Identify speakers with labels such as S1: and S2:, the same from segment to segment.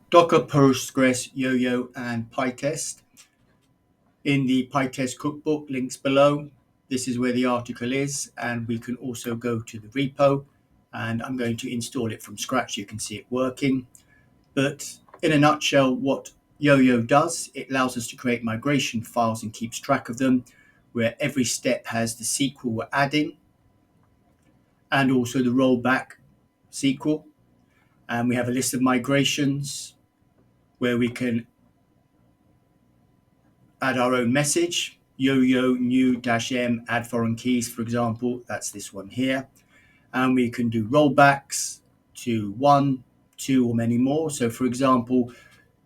S1: Docker-Postgres-YoYo and PyTest. In the PyTest cookbook, links below, this is where the article is, and we can also go to the repo, and I'm going to install it from scratch. You can see it working. But in a nutshell, what YoYo does, it allows us to create migration files and keeps track of them, where every step has the SQL we're adding and also the rollback SQL. And we have a list of migrations where we can add our own message. YoYo new-m add foreign keys, for example, that's this one here. And we can do rollbacks to 1, 2, or many more. So for example,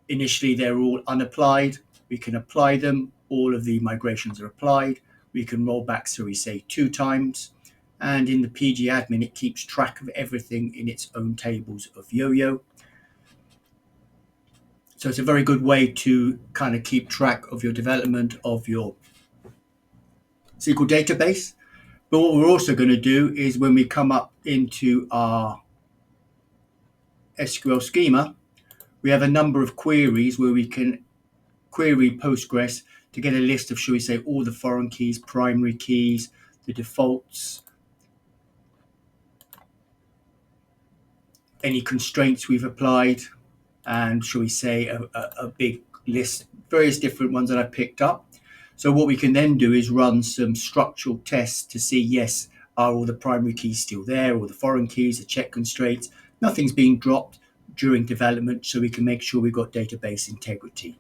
S1: initially they're all unapplied. We can apply them. All of the migrations are applied. We can roll back, so we say 2 times. And in the PG admin, it keeps track of everything in its own tables of YoYo. So it's a very good way to kind of keep track of your development of your SQL database. But what we're also going to do is when we come up into our SQL schema, we have a number of queries where we can query Postgres to get a list of, shall we say, all the foreign keys, primary keys, the defaults, any constraints we've applied, and shall we say a big list, various different ones that I picked up. So what we can then do is run some structural tests to see, yes, are all the primary keys still there, or the foreign keys, the check constraints, nothing's being dropped during development, so we can make sure we've got database integrity.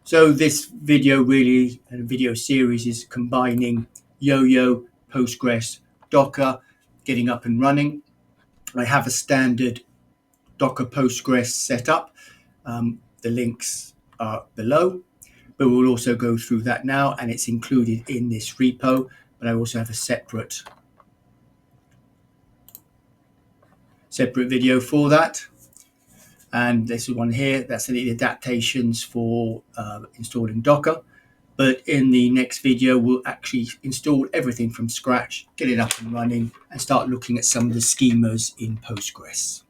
S1: So this video really, a video series, is combining YoYo, Postgres, Docker, getting up and running. I have a standard Docker Postgres setup. The links are below, but we'll also go through that now, and it's included in this repo, but I also have a separate video for that. And this one here, that's the adaptations for installing Docker. But in the next video, we'll actually install everything from scratch, get it up and running, and start looking at some of the schemas in Postgres.